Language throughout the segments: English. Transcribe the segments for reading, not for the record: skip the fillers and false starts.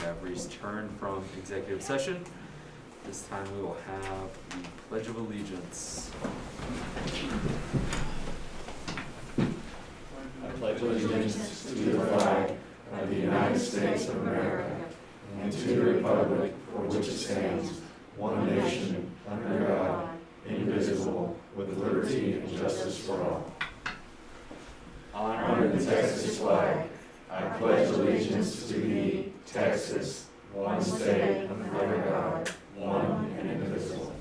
have returned from executive session. This time we will have the Pledge of Allegiance. I pledge allegiance to the flag of the United States of America and to the republic for which it stands, one nation, under God, indivisible, with liberty and justice for all. Under the Texas flag, I pledge allegiance to thee, Texas, one state, under God, one and indivisible.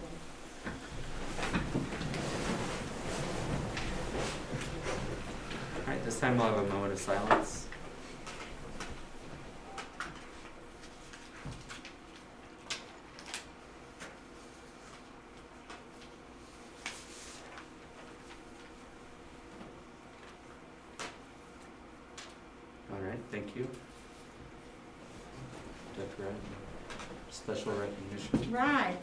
All right, this time we'll have a moment of silence. All right, thank you. Dr. Wright, special recognition. Right.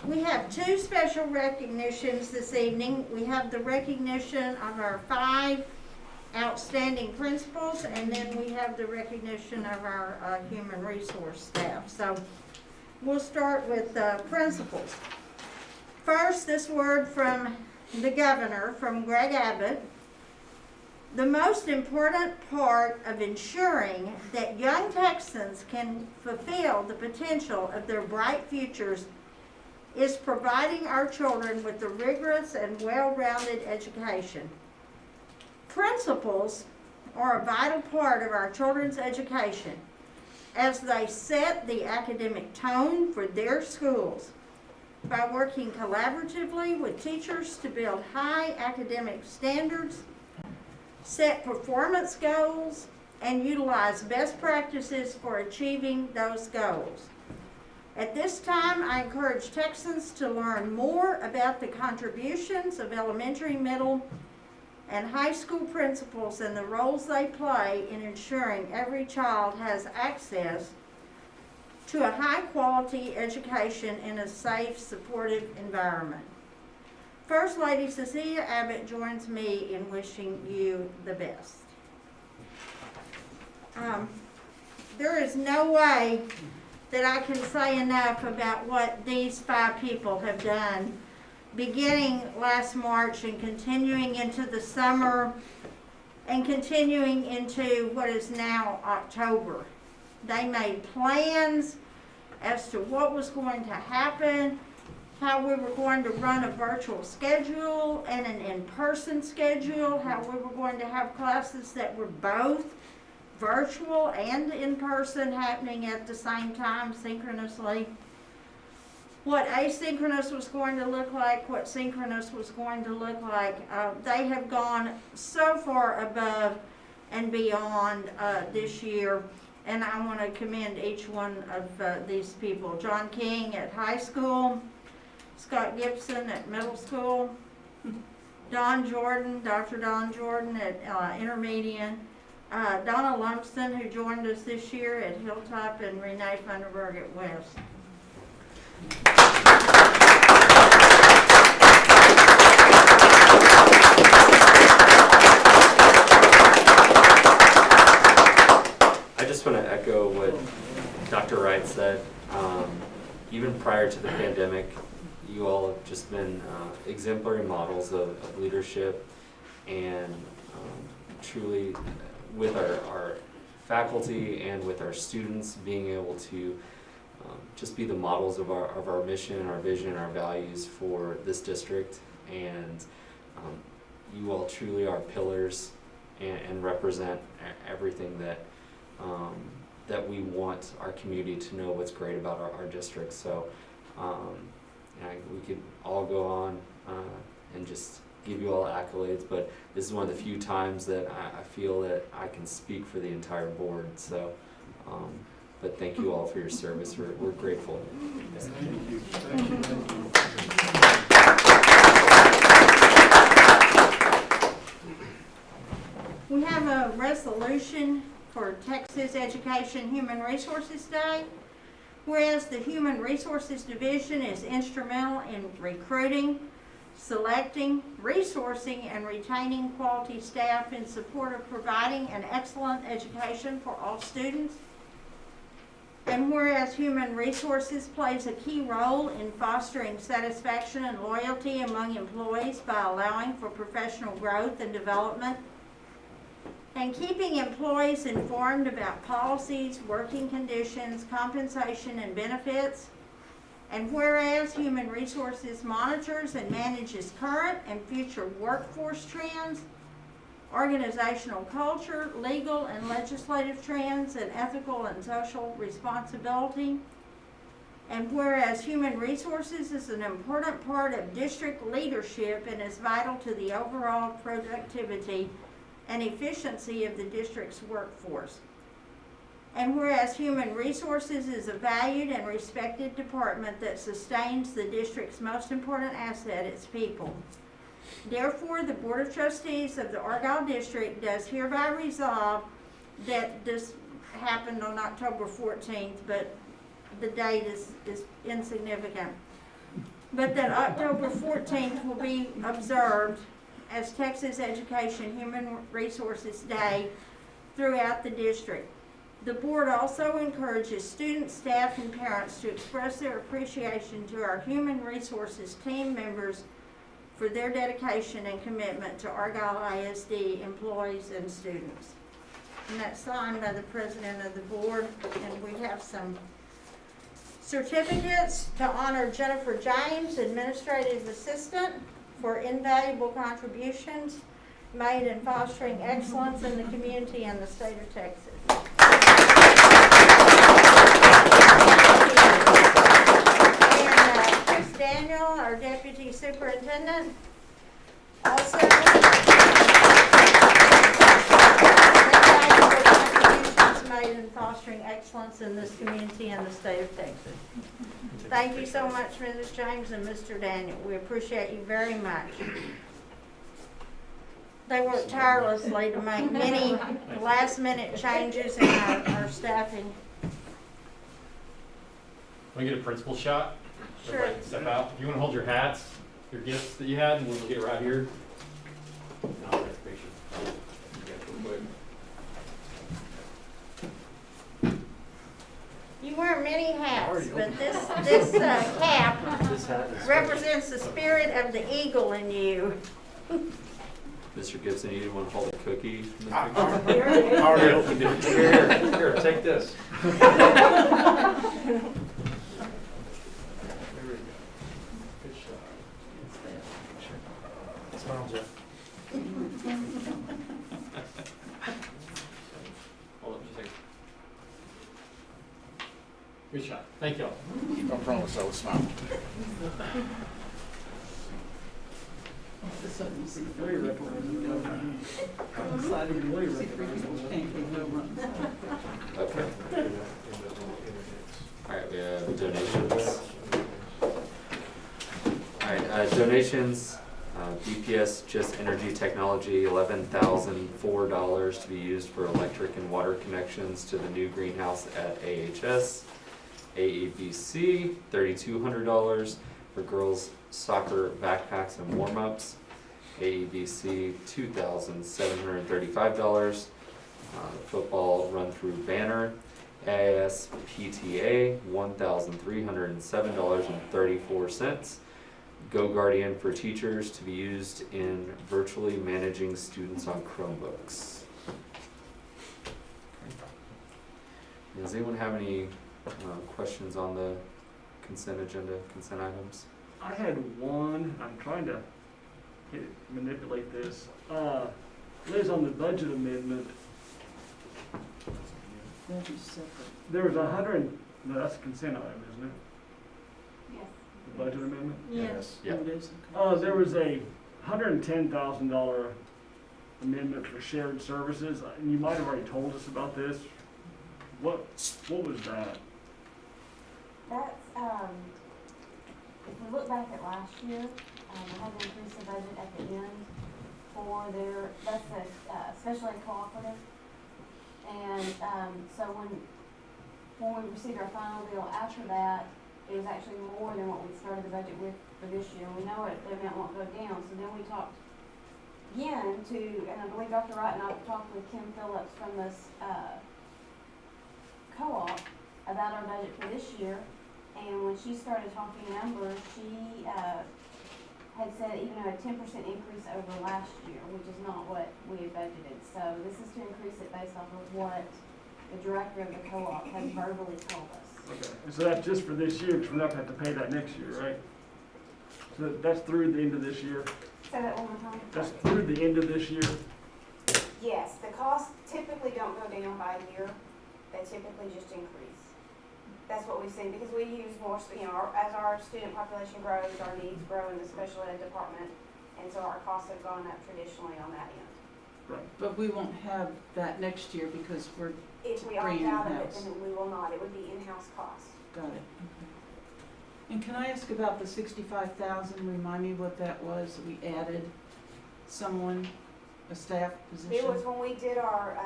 We have two special recognitions this evening. We have the recognition of our 5 outstanding principals, and then we have the recognition of our human resource staff. So we'll start with principals. First, this word from the governor, from Greg Abbott. The most important part of ensuring that young Texans can fulfill the potential of their bright futures is providing our children with a rigorous and well-rounded education. Principals are a vital part of our children's education as they set the academic tone for their schools by working collaboratively with teachers to build high academic standards, set performance goals, and utilize best practices for achieving those goals. At this time, I encourage Texans to learn more about the contributions of elementary, middle, and high school principals and the roles they play in ensuring every child has access to a high-quality education in a safe, supportive environment. First Lady Cecilia Abbott joins me in wishing you the best. There is no way that I can say enough about what these 5 people have done, beginning last March and continuing into the summer and continuing into what is now October. They made plans as to what was going to happen, how we were going to run a virtual schedule and an in-person schedule, how we were going to have classes that were both virtual and in-person happening at the same time synchronously, what asynchronous was going to look like, what synchronous was going to look like. They have gone so far above and beyond this year, and I want to commend each one of these people. John King at high school, Scott Gibson at middle school, Don Jordan, Dr. Don Jordan at intermediate, Donna Lumpston, who joined us this year at Hilltop, and Renee Funderburg at West. I just want to echo what Dr. Wright said. Even prior to the pandemic, you all have just been exemplary models of leadership, and truly with our faculty and with our students being able to just be the models of our mission, our vision, our values for this district. And you all truly are pillars and represent everything that that we want our community to know what's great about our district. So we could all go on and just give you all accolades, but this is one of the few times that I feel that I can speak for the entire board. So, but thank you all for your service. We're grateful. Thank you. Thank you. Thank you. We have a resolution for Texas Education Human Resources Day. Whereas the Human Resources Division is instrumental in recruiting, selecting, resourcing, and retaining quality staff in support of providing an excellent education for all students. And whereas human resources plays a key role in fostering satisfaction and loyalty among employees by allowing for professional growth and development, and keeping employees informed about policies, working conditions, compensation, and benefits. And whereas human resources monitors and manages current and future workforce trends, organizational culture, legal and legislative trends, and ethical and social responsibility. And whereas human resources is an important part of district leadership and is vital to the overall productivity and efficiency of the district's workforce. And whereas human resources is a valued and respected department that sustains the district's most important asset, its people. Therefore, the Board of Trustees of the Argyle District does hereby resolve that this happened on October 14th, but the date is insignificant. But that October 14th will be observed as Texas Education Human Resources Day throughout the district. The board also encourages students, staff, and parents to express their appreciation to our human resources team members for their dedication and commitment to Argyle ISD employees and students. And that's signed by the president of the board, and we have some certificates to honor Jennifer James, administrative assistant, for invaluable contributions made in fostering excellence in the community and the state of Texas. And Chris Daniel, our deputy superintendent, also invaluable contributions made in fostering excellence in this community and the state of Texas. Thank you so much, Mrs. James and Mr. Daniel. We appreciate you very much. They worked tirelessly to make many last-minute changes in our staffing. Want to get a principal shot? Sure. Everybody can step out. You want to hold your hats, your gifts that you had, and we'll get right here. I'll take a picture. You guys real quick. You wear many hats, but this cap represents the spirit of the eagle in you. Mr. Gibson, you didn't want to hold a cookie in the picture? I already opened it. Here, take this. There we go. Good shot. Smile, Jeff. Hold up just a second. Good shot. Thank y'all. I promise I will smile. Okay. Alright, we have donations. Alright, donations, BPS Just Energy Technology, $11,004 to be used for electric and water connections to the new greenhouse at AHS. AEBC, $3,200 for girls soccer backpacks and warm-ups. AEBC, $2,735, football run-through banner. AISPTA, $1,307.34. Go Guardian for teachers to be used in virtually managing students on Chromebooks. Does anyone have any questions on the consent agenda, consent items? I had one. I'm trying to manipulate this. Liz, on the budget amendment, there was no, that's a consent item, isn't it? Yes. The budget amendment? Yes. Yeah. There was a $110,000 amendment for shared services, and you might have already told us about this. What was that? That's, if we look back at last year, they had to increase the budget at the end for that's a special ed cooperative. And, so when we received our final bill after that, it was actually more than what we started the budget with for this year. We know the amount won't go down, so then we talked again and I believe Dr. Wright and I talked with Kim Phillips from this, co-op, about our budget for this year. And when she started talking numbers, she, had said even a 10% increase over last year, which is not what we had budgeted. So this is to increase it based off of what the director of the co-op has verbally told us. Okay. And so that's just for this year, because we're not gonna have to pay that next year, right? So that's through the end of this year? Say that one more time. That's through the end of this year? Yes, the costs typically don't go down by a year. They typically just increase. That's what we've seen, because we use more, as our student population grows, our needs grow in the special ed department, and so our costs have gone up traditionally on that end. Right. But we won't have that next year because we're, If we opt Bring out of it, in-house. then we will not. It would be in-house costs. got it, okay. And can I ask about the 65,000, remind me what that was, we added someone, a staff position? It was when we did our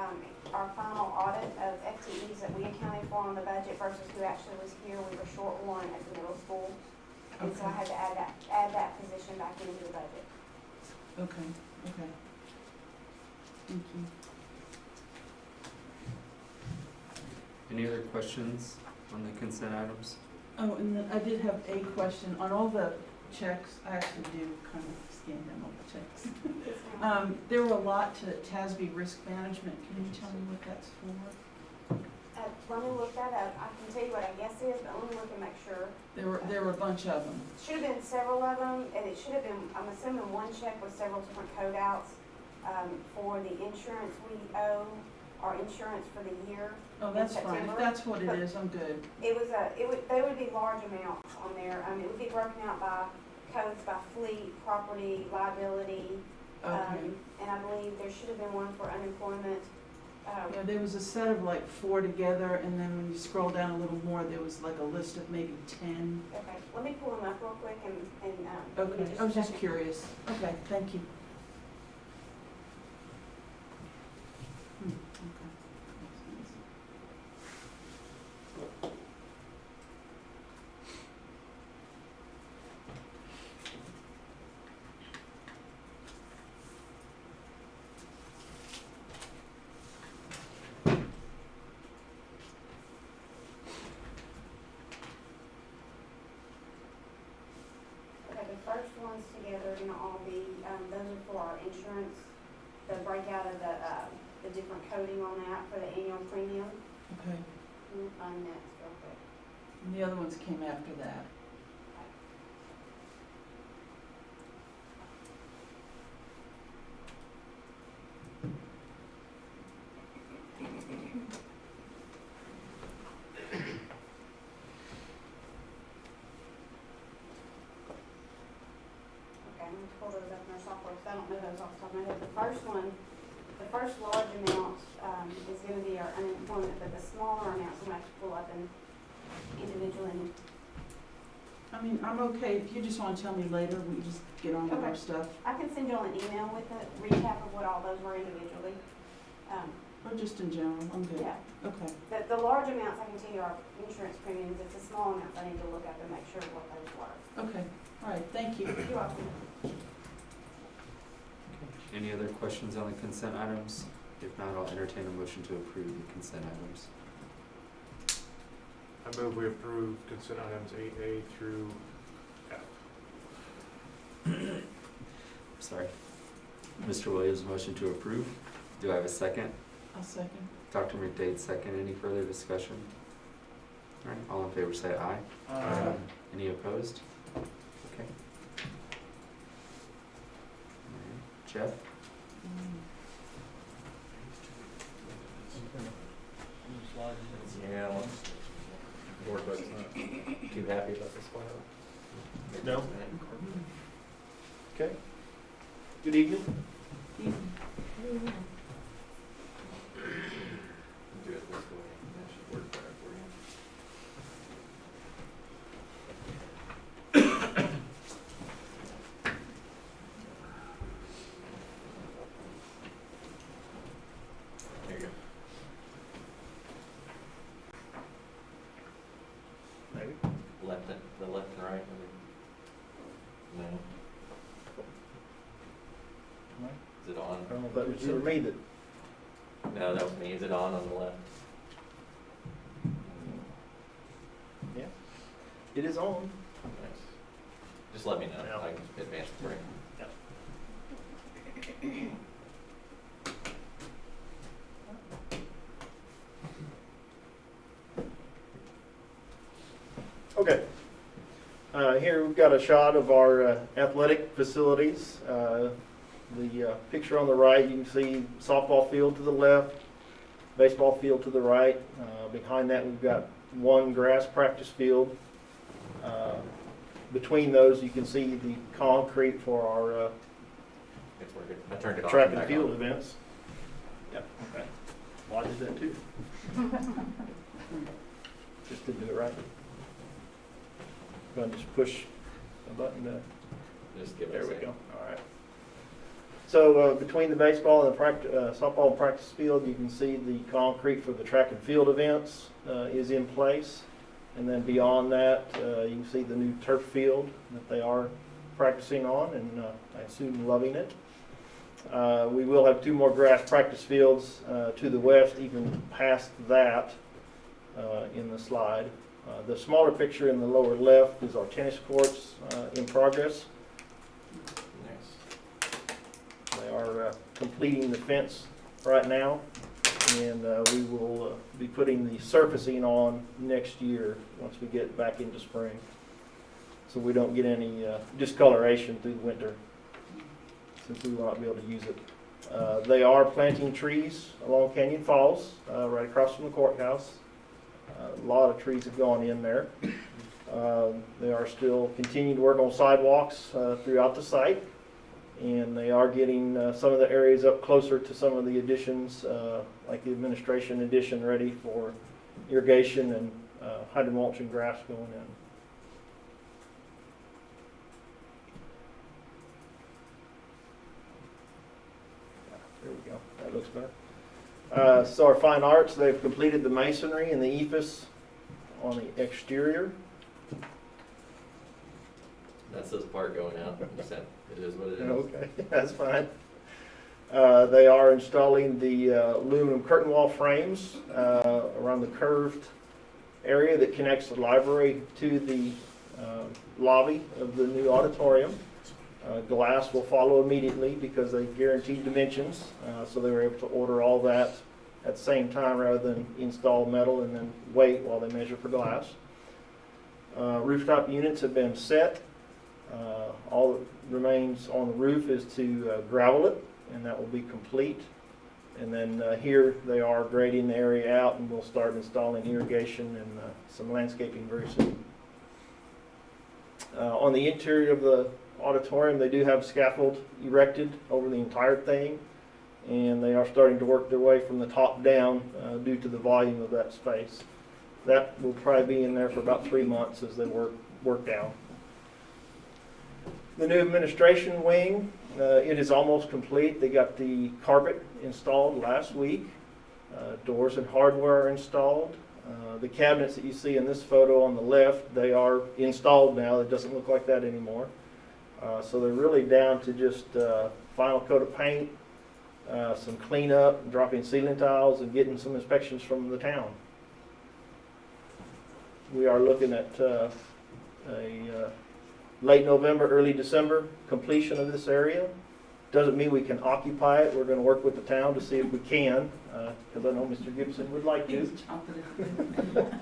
final audit of FTEs that we accounted for on the budget versus who actually was here. We were short one at the middle school. And so I had to add that position back into the budget. Okay, okay. Thank you. Any other questions on the consent items? Oh, and then I did have a question, on all the checks, I actually do kind of scan them, all the checks. There were a lot to TASB risk management, can you tell me what that's for? Let me look that up. I can tell you what I guess it is, but let me look and make sure. There were a bunch of them. Should have been several of them, and it should have been, I'm assuming one check with several different code outs, for the insurance we owe, our insurance for the year. Oh, in that's fine, September. if that's what it is, I'm good. They would be large amounts on there. It would be broken out by codes, by fleet, property, liability. Okay. And I believe there should have been one for unemployment. Yeah, there was a set of like 4 together, and then when you scroll down a little more, there was like a list of maybe 10. Okay, let me pull them up real quick and Okay, I was just check it. curious. Okay, thank you. Okay. Okay, the first ones together are gonna all be, those are for our insurance, the breakout of the different coding on that for the annual premium. Okay, Let me find that real quick. and the other ones came after that. Okay, I'm gonna pull those up in our software, because I don't know those off the top of my head. The first one, the first large amount, is gonna be our unemployment, but the smaller amounts I'm gonna have to pull up and individually. I mean, I'm okay, if you just wanna tell me later, we can just get on with our Okay. stuff. I can send you all an email with a recap of what all those were individually. Or just in general, I'm good. Yeah, Okay, the large amounts, I can tell you are insurance premiums. It's the small amounts I need to look up and make sure what those were. okay, all right, thank you. You're welcome. Any other questions on the consent items? If not, I'll entertain a motion to approve the consent items. I move we approve consent items 8A through F. Sorry. Mr. Williams, motion to approve. Do I have a second? I'll second. Dr. McDade, second. Any further discussion? All right, all in favor say aye. Any opposed? Okay. All right. Jeff? Yeah, board vote's not too happy about this one. No? Okay. Good evening. Do it this way, that should work better for you. There you go. Maybe? The left and right, no. Is it on? I don't know if that was you or me that. No, that was me. Is it on the left? It is on. Nice. Just let me know, Yeah. I can advance the break. Okay. Here we've got a shot of our athletic facilities. The picture on the right, you can see softball field to the left, baseball field to the right. Behind that, we've got one grass practice field. Between those, you can see the concrete for our It's working. I turned it off. track and and back field on. events. Yep, okay. Well, I did that too. Just didn't do it right. Gonna just push a button to, Just give it a there we second. go, all right. So between the baseball and the softball and practice field, you can see the concrete for the track and field events is in place. And then beyond that, you can see the new turf field that they are practicing on, and I assume loving it. We will have 2 more grass practice fields to the west, even past that in the slide. The smaller picture in the lower left is our tennis courts in progress. Nice. They are completing the fence right now, and we will be putting the surfacing on next year once we get back into spring, so we don't get any discoloration through the winter, since we will not be able to use it. They are planting trees along Canyon Falls, right across from the courthouse. A lot of trees have gone in there. They are still continuing to work on sidewalks throughout the site, and they are getting some of the areas up closer to some of the additions, like the administration addition, ready for irrigation and hydromulch and grass going in. There we go. That looks better. So our fine arts, they've completed the masonry and the ephes on the exterior. That's this part going out. You said it is what it is. Okay, that's fine. They are installing the aluminum curtain wall frames around the curved area that connects the library to the lobby of the new auditorium. Glass will follow immediately because they guaranteed dimensions, so they were able to order all that at the same time rather than install metal and then wait while they measure for glass. Rooftop units have been set. All that remains on the roof is to gravel it, and that will be complete. And then here they are grading the area out, and we'll start installing irrigation and some landscaping very soon. On the interior of the auditorium, they do have scaffold erected over the entire thing, and they are starting to work their way from the top down due to the volume of that space. That will probably be in there for about 3 months as they work down. The new administration wing, it is almost complete. They got the carpet installed last week. Doors and hardware are installed. The cabinets that you see in this photo on the left, they are installed now. It doesn't look like that anymore. So they're really down to just final coat of paint, some cleanup, dropping ceiling tiles, and getting some inspections from the town. We are looking at a late November, early December completion of this area. Doesn't mean we can occupy it. We're going to work with the town to see if we can, because I know Mr. Gibson would like He's to. chomping at the bit.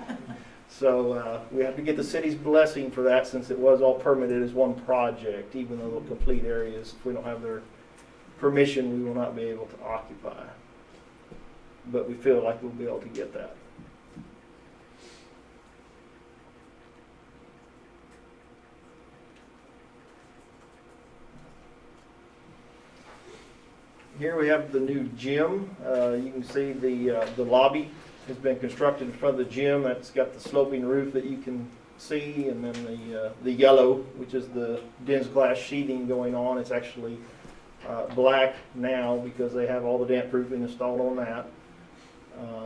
So we have to get the city's blessing for that, since it was all permitted as one project, even though the complete areas, if we don't have their permission, we will not be able to occupy. But we feel like we'll be able to get that. Here we have the new gym. You can see the lobby has been constructed in front of the gym. That's got the sloping roof that you can see, and then the yellow, which is the dense glass sheeting going on. It's actually black now because they have all the damp proofing installed on that.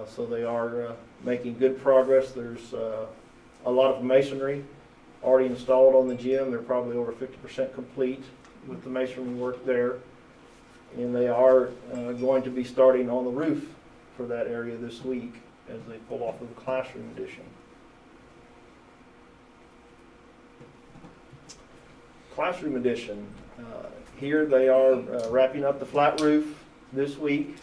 So they are making good progress. There's a lot of masonry already installed on the gym. They're probably over 50% complete with the masonry work there. And they are going to be starting on the roof for that area this week as they pull off of the classroom addition. classroom addition. Here they are wrapping up the flat roof this week.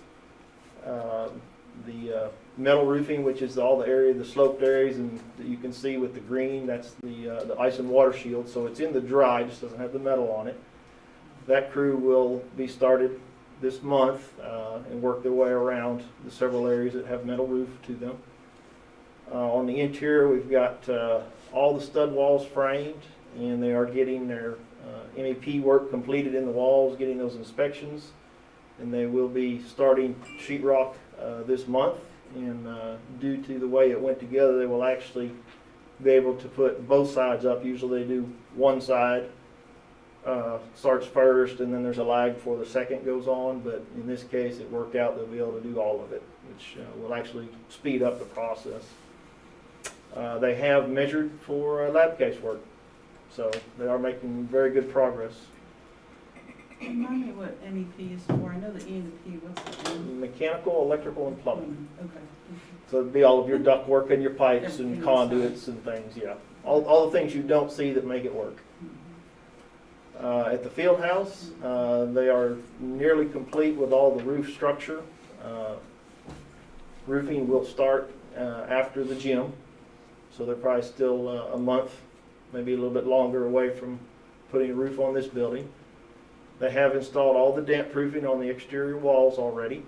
The metal roofing, which is all the area, the sloped areas, and that you can see with the green, that's the ice and water shield. So it's in the dry, just doesn't have the metal on it. That crew will be started this month and work their way around the several areas that have metal roof to them. On the interior, we've got all the stud walls framed, and they are getting their MEP work completed in the walls, getting those inspections, and they will be starting sheetrock this month. And due to the way it went together, they will actually be able to put both sides up. Usually they do one side starts first, and then there's a lag before the second goes on, but in this case it worked out they'll be able to do all of it, which will actually speed up the process. They have measured for lab case work, so they are making very good progress. Remind me what MEP is for. I know the E and the P. What's the M? Mechanical, electrical, and plumbing. Okay. So it'd be all of your duct work and your pipes and Everything conduits and things, yeah. All the things you don't see that make it work. At the field house, they are nearly complete with all the roof structure. Roofing will start after the gym, so they're probably still a month, maybe a little bit longer away from putting a roof on this building. They have installed all the damp proofing on the exterior walls already.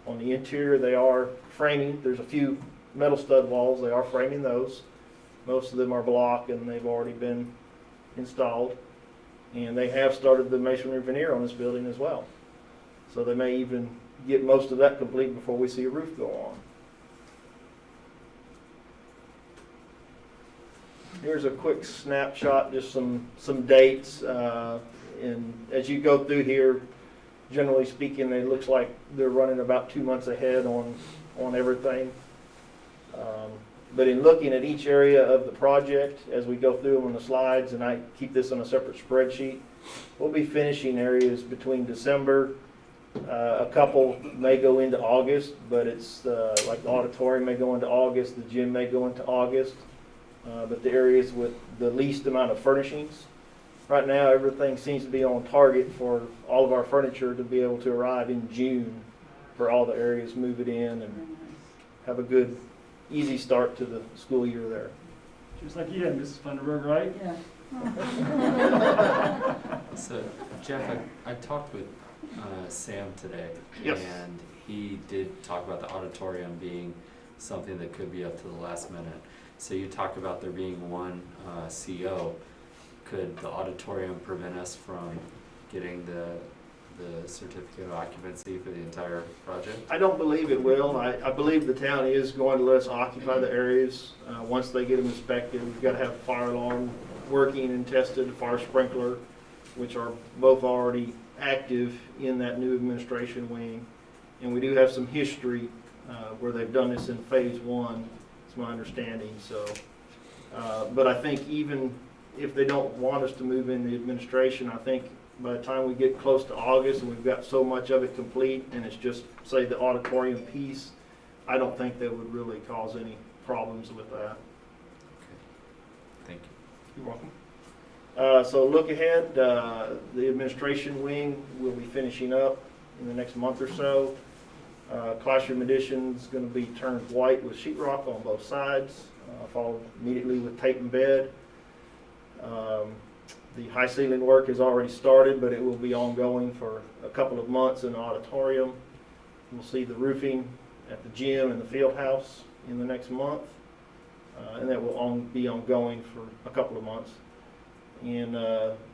On the interior, they are framing. There's a few metal stud walls. They are framing those. Most of them are block, and they've already been installed. And they have started the masonry veneer on this building as well. So they may even get most of that complete before we see a roof go on. Here's a quick snapshot, just some dates. And as you go through here, generally speaking, it looks like they're running about 2 months ahead on everything. But in looking at each area of the project, as we go through them on the slides, and I keep this on a separate spreadsheet, we'll be finishing areas between December. A couple may go into August, but it's like the auditorium may go into August, the gym may go into August. But the areas with the least amount of furnishings, right now everything seems to be on target for all of our furniture to be able to arrive in June for all the areas, move it in, and have a good, easy start to the school year there. Just like you had, Mrs. Funderburg, right? Yeah. So, Jeff, I talked with Sam today. Yes. And he did talk about the auditorium being something that could be up to the last minute. So you talk about there being one CO. Could the auditorium prevent us from getting the certificate of occupancy for the entire project? I don't believe it will. I believe the town is going to let us occupy the areas once they get them inspected. We've got to have a fire alarm working and tested, a fire sprinkler, which are both already active in that new administration wing. And we do have some history where they've done this in phase one, it's my understanding. So, but I think even if they don't want us to move in the administration, I think by the time we get close to August and we've got so much of it complete and it's just, say, the auditorium piece, I don't think that would really cause any problems with that. Okay. Thank you. You're welcome. So look ahead, the administration wing will be finishing up in the next month or so. Classroom addition is going to be turned white with sheetrock on both sides, followed immediately with tape and bed. The high ceiling work has already started, but it will be ongoing for a couple of months in the auditorium. We'll see the roofing at the gym and the field house in the next month, and that will be ongoing for a couple of months. And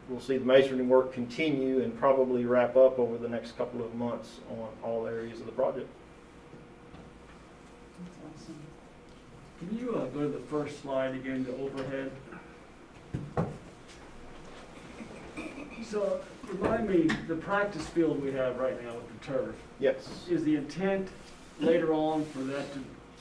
we'll see the masonry work continue and probably wrap up over the next couple of months on all areas of the project. That's awesome. Can you go to the first slide again, the overhead? So remind me, the practice field we have right now with the turf, Yes. is the intent later on for that to,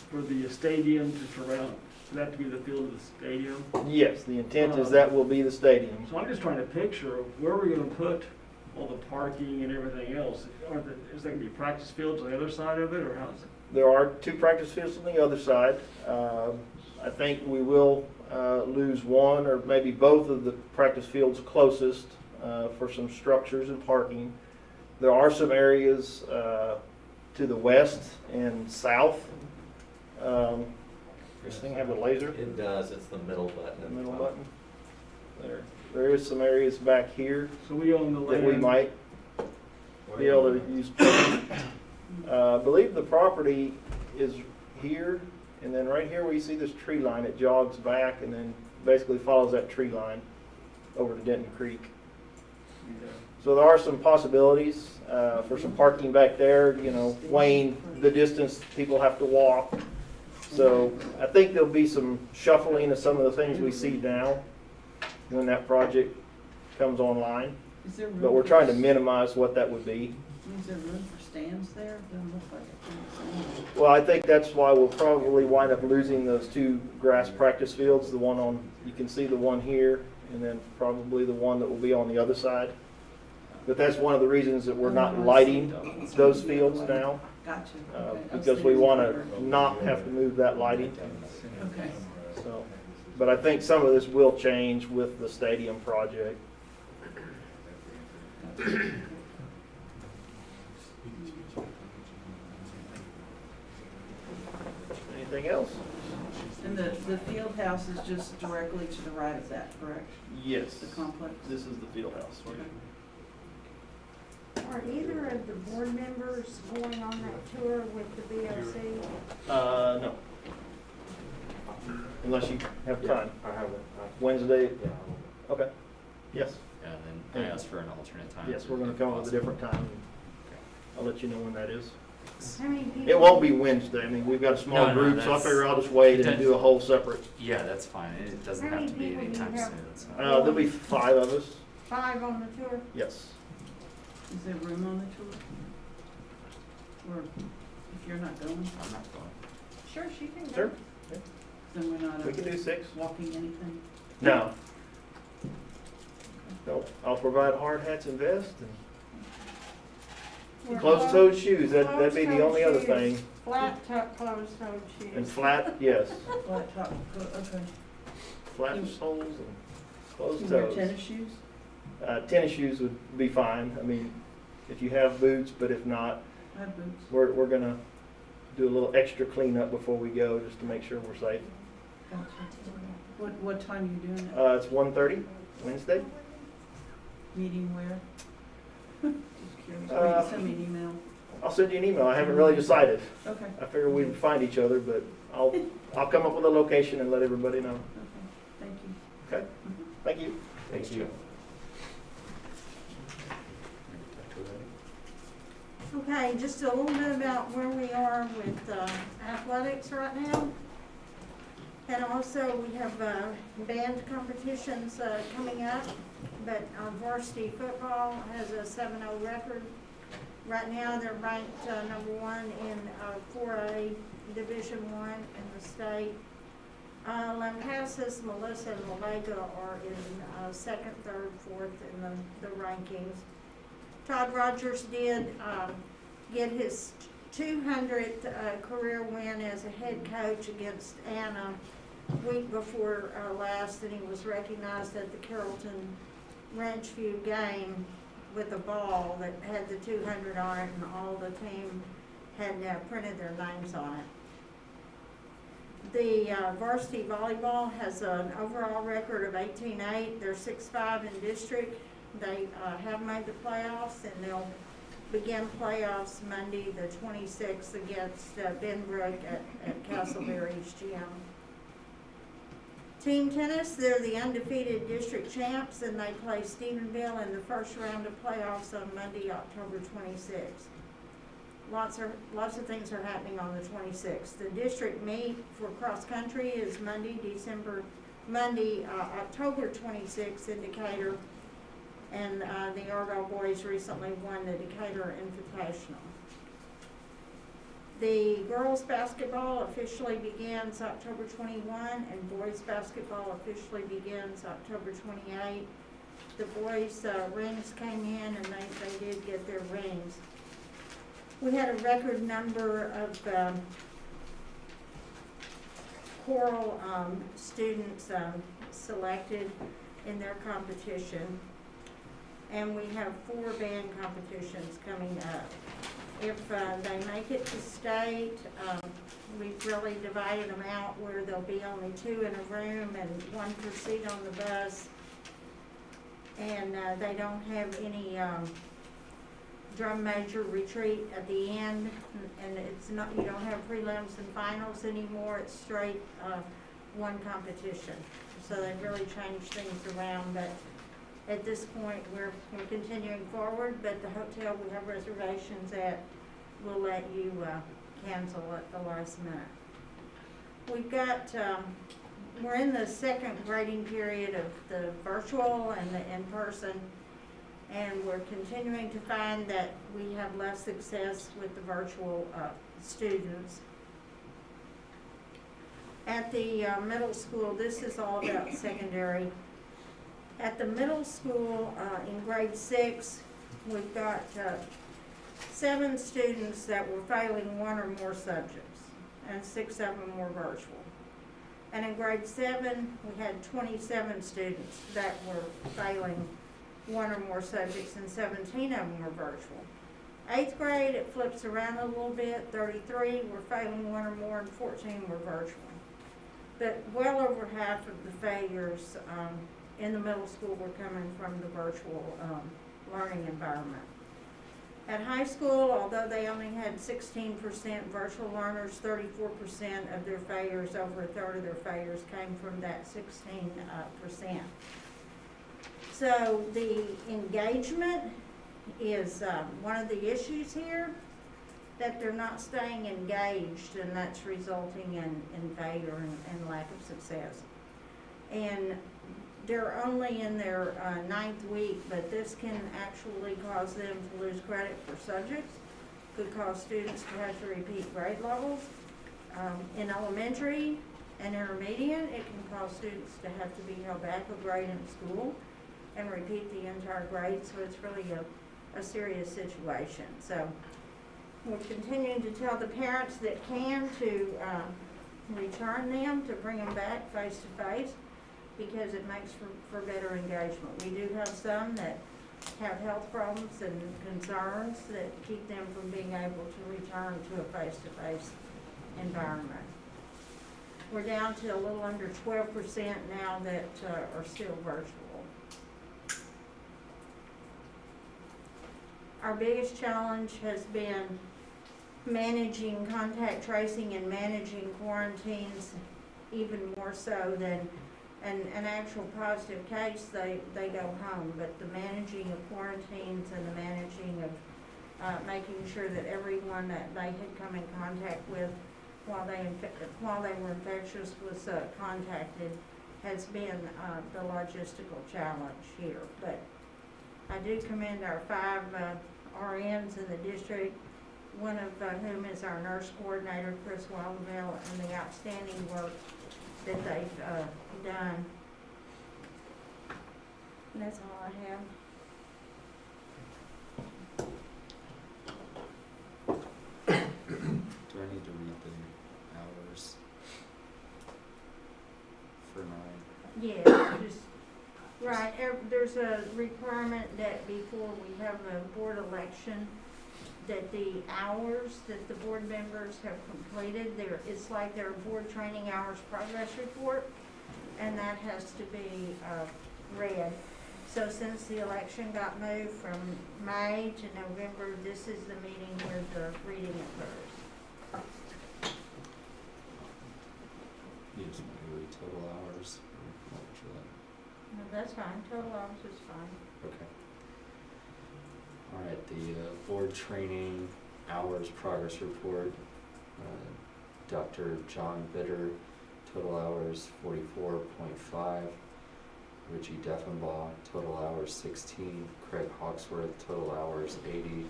for the stadium to surround, for that to be the field of the stadium? Yes, the intent is that will be the stadium. So I'm just trying to picture where we're gonna put all the parking and everything else. Is there gonna be practice fields on the other side of it, or how's it? There are 2 practice fields on the other side. I think we will lose one or maybe both of the practice fields closest for some structures and parking. There are some areas to the west and south. This thing have a laser? It does, it's the middle button. The middle button. There is some areas back here So we own the land. that we might be able to use. I believe the property is here, and then right here where you see this tree line, it jogs back and then basically follows that tree line over to Denton Creek. So there are some possibilities for some parking back there, you know, weighing the distance people have to walk. So I think there'll be some shuffling of some of the things we see now when that project comes online. Is there room? But we're trying to minimize what that would be. Is there room for stands there? It doesn't look like it. Well, I think that's why we'll probably wind up losing those two grass practice fields, the one on, you can see the one here, and then probably the one that will be on the other side. But that's one of the reasons that we're not lighting those fields now, Gotcha. Okay. I was because we thinking want over. to not have to move that lighting. Okay. So, but I think some of this will change with the stadium project. Anything else? And the field house is just directly to the right of that, correct? Yes. The complex? This is the field house. Are either of the board members going on that tour with the BOC? No. Unless you have time. I have it. Wednesday, Yeah. okay. Yes, Yeah, then I asked for an alternate time. yes, we're gonna come up with a different time. I'll let you know when that is. How many people? It won't be Wednesday. I mean, we've got a small No, group, so I that's- figure I'll just wait and it do a whole separate. Yeah, that's fine. It doesn't How have many to be people do you anytime have? soon. So. There'll be 5 of us. 5 on the tour? Yes. Is there room on the tour? Or if you're not going, I'm not going. Sure, she can go. Sure. then we're not We can do 6. walking anything? No. Nope. I'll provide hard hats and vests and We're closed-toed shoes. That'd be the only other closed-toed thing. Flat top closed-toed shoes. And flat, yes. Flat top, okay. Flat soles and closed You wear toes. tennis shoes? Tennis shoes would be fine. I mean, if you have boots, but if not, I have boots. we're gonna do a little extra cleanup before we go, just to make sure we're safe. Gotcha. What time are you doing it? It's 1:30 Wednesday. Meeting where? Just curious. Or Uh, you send me an email. I'll send you an email. I haven't really decided. Okay, I figure we'd find each other, but I'll come up with a location and let everybody know. okay, thank you. Okay? Thank you. Thank you. Okay, just a little bit about where we are with athletics right now. And also, we have band competitions coming up, but varsity football has a 7-0 record. Right now, they're ranked number 1 in 4A Division I in the state. Lampasas, Melissa, and Malega are in 2nd, 3rd, 4th in the rankings. Todd Rogers did get his 200th career win as a head coach against Anna week before last, and he was recognized at the Carrollton Ranchview game with a ball that had the 200 on it, and all the team had printed their names on it. The varsity volleyball has an overall record of 18-8. They're 6-5 in district. They have made the playoffs, and they'll begin playoffs Monday the 26th against Benbrook at Castleberry's gym. Team tennis, they're the undefeated district champs, and they play Stephenville in the first round of playoffs on Monday, October 26th. Lots of things are happening on the 26th. The district meet for cross country is Monday, October 26th in Decatur. And the Argyle boys recently won the Decatur Invitational. The girls basketball officially begins October 21, and boys basketball officially begins October 28. The boys' rings came in, and they did get their rings. We had a record number of choral students selected in their competition. And we have 4 band competitions coming up. If they make it to state, we've really divided them out where there'll be only 2 in a room and 1 per seat on the bus. And they don't have any drum major retreat at the end, and it's not, you don't have prelims and finals anymore, it's straight one competition. So they've really changed things around, but at this point, we're continuing forward, but the hotel we have reservations at will let you cancel at the last minute. We've got, we're in the second grading period of the virtual and the in-person, and we're continuing to find that we have less success with the virtual students. At the middle school, this is all about secondary. At the middle school, in grade 6, we've got 7 students that were failing 1 or more subjects, and 6 of them were virtual. And in grade 7, we had 27 students that were failing 1 or more subjects, and 17 of them were virtual. 8th grade, it flips around a little bit. 33 were failing 1 or more, and 14 were virtual. But well over half of the failures in the middle school were coming from the virtual learning environment. At high school, although they only had 16% virtual learners, 34% of their failures, over a third of their failures, came from that 16%. So the engagement is one of the issues here, that they're not staying engaged, and that's resulting in failure and lack of success. And they're only in their 9th week, but this can actually cause them to lose credit for subjects, could cause students to have to repeat grade levels. In elementary and intermediate, it can cause students to have to be held back a grade in school and repeat the entire grade, so it's really a serious situation. So we're continuing to tell the parents that can to return them, to bring them back face to face, because it makes for better engagement. We do have some that have health problems and concerns that keep them from being able to return to a face-to-face environment. We're down to a little under 12% now that are still virtual. Our biggest challenge has been managing contact tracing and managing quarantines, even more so than an actual positive case, they go home. But the managing of quarantines and the managing of making sure that everyone that they had come in contact with while they were infectious was contacted has been the logistical challenge here. But I do commend our 5 RNs in the district, one of whom is our nurse coordinator, Chris Wildeville, and the outstanding work that they've done. And that's all I have. Do I need to read the hours for 9? Yeah, just, right, there's a requirement that before we have a board election, that the hours that the board members have completed, it's like their board training hours progress report, and that has to be read. So since the election got moved from May to November, this is the meeting where the reading occurs. You just want to read total hours? Or what would you like? No, that's fine, total hours is fine. Okay. All right, the board training hours progress report. Dr. John Bitter, total hours 44.5. Richie Deffenbaugh, total hours 16. Craig Hawksworth, total hours 80.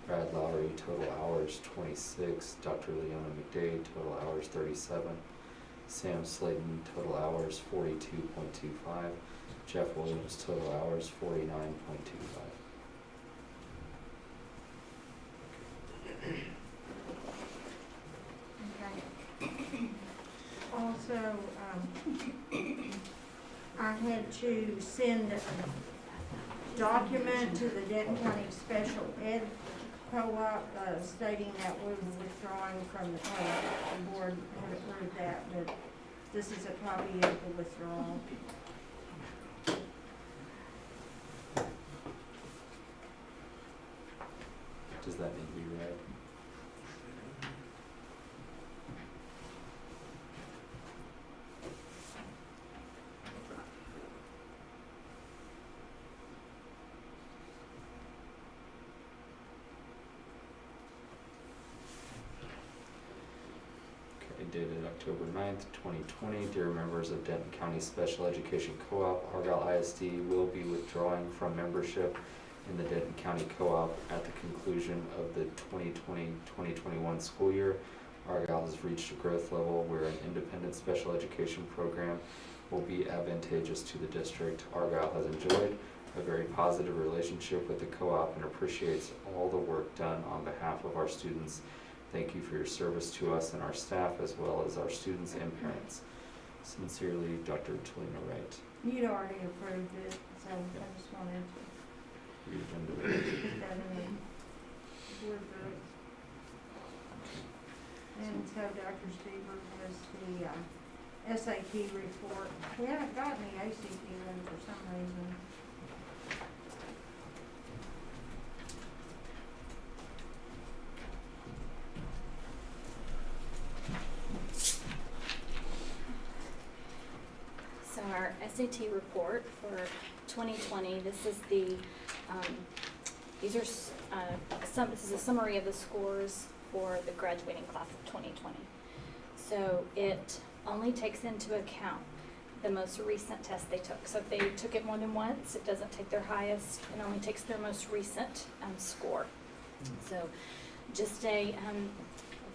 Brad Lowry, total hours 26. Dr. Leona McDade, total hours 37. Sam Slayton, total hours 42.25. Jeff Williams, total hours 49.25. Okay. Also, had to send a document to the Denton County Special Ed Co-op stating that we were withdrawing from the board had approved that, but this is a copy of the withdrawal. Does that need to be read? Okay, dated October 9th, 2020. Dear members of Denton County Special Education Co-op, Argyle ISD will be withdrawing from membership in the Denton County Co-op at the conclusion of the 2020-2021 school year. Argyle has reached a growth level where an independent special education program will be advantageous to the district. Argyle has enjoyed a very positive relationship with the co-op and appreciates all the work done on behalf of our students. Thank you for your service to us and our staff, as well as our students and parents. Sincerely, Dr. Tolina Wright. You'd already approved it, so I just wanted to Read it into it. put that in the board book. And so Dr. Stever has the SAT report. We haven't gotten the ACT one for some reason. So our SAT report for 2020, this is the, these are, this is a summary of the scores for the graduating class of 2020. So it only takes into account the most recent test they took. So if they took it more than once, it doesn't take their highest, it only takes their most recent score. So just a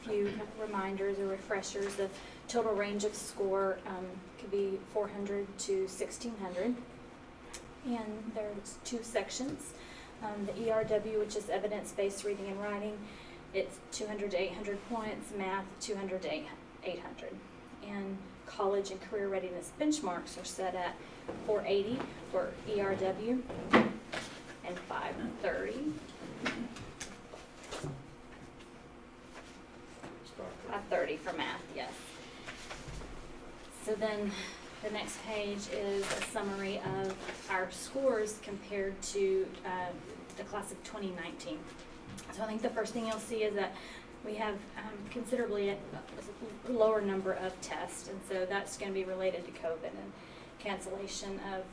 few reminders or refreshers. The total range of score could be 400 to 1600. And there's two sections. The ERW, which is evidence-based reading and writing, it's 200 to 800 points, math 200 to 800. And college and career readiness benchmarks are set at 480 for ERW and 530. 530 for math, yes. So then the next page is a summary of our scores compared to the class of 2019. So I think the first thing you'll see is that we have considerably a lower number of tests, and so that's going to be related to COVID and cancellation of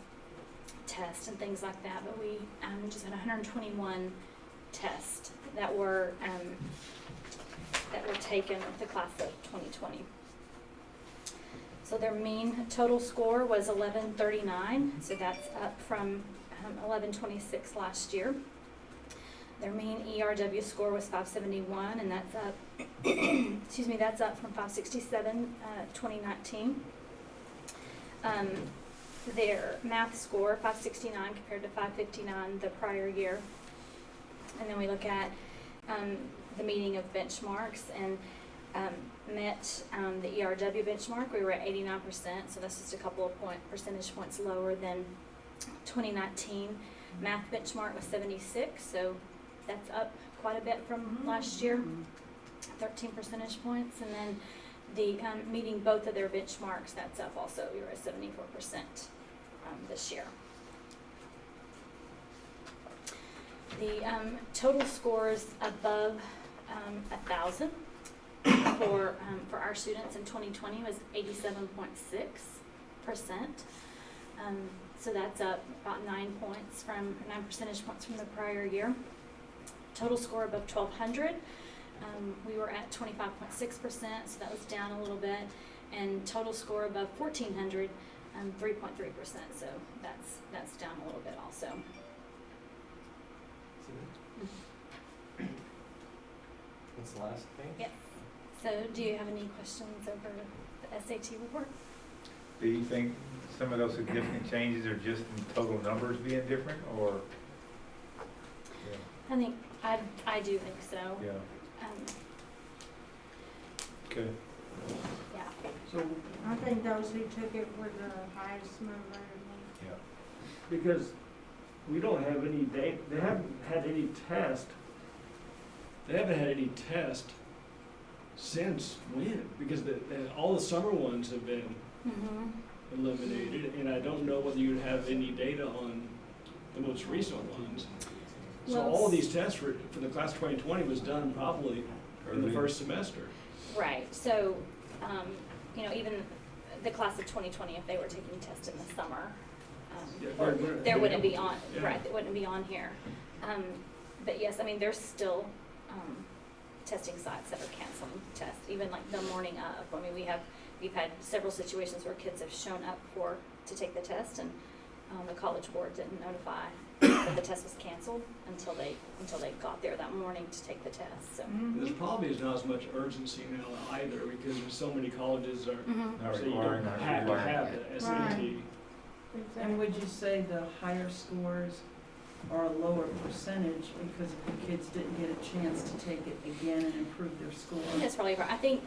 tests and things like that. But we just had 121 tests that were taken with the class of 2020. So their mean total score was 1139, so that's up from 1126 last year. Their mean ERW score was 571, and that's up, excuse me, that's up from 567, 2019. Their math score, 569 compared to 559 the prior year. And then we look at the meeting of benchmarks, and met the ERW benchmark. We were at 89%, so that's just a couple of percentage points lower than 2019. Math benchmark was 76, so that's up quite a bit from last year, 13 percentage points. And then the meeting both of their benchmarks, that's up also. We were at 74% this year. The total scores above 1,000 for our students in 2020 was 87.6%. So that's up about 9 percentage points from the prior year. Total score above 1,200, we were at 25.6%, so that was down a little bit. And total score above 1,400, 3.3%, so that's down a little bit also. What's the last thing? Yes. So do you have any questions over the SAT report? Do you think some of those significant changes are just in total numbers being different, or? Yeah. I think, I do think so. Yeah. Okay. Yeah. So, I think those who took it were the highest number. because we don't have any data, they haven't had any test. They haven't had any test since when? Because all the summer ones have been Mhm. eliminated, and I don't know whether you have any data on the most recent ones. So Well, all of these tests for the class 2020 was done probably in the first semester. Right, so, you know, even the class of 2020, if they were taking tests in the summer, Yeah, or we're- there wouldn't be on, Yeah. right, it wouldn't be on here. But yes, I mean, there's still, testing sites that are canceling tests, even like the morning of. I mean, we've had several situations where kids have shown up to take the test, and, the college board didn't notify that the test was canceled until they got there that morning to take the test, so. There's probably is not as much urgency now either, because so many colleges are, Mhm. Not so you don't requiring, have not to requiring. have the SAT. And would you say the higher scores are a lower percentage because the kids didn't get a chance to take it again and improve their score? I think that's probably right. I think,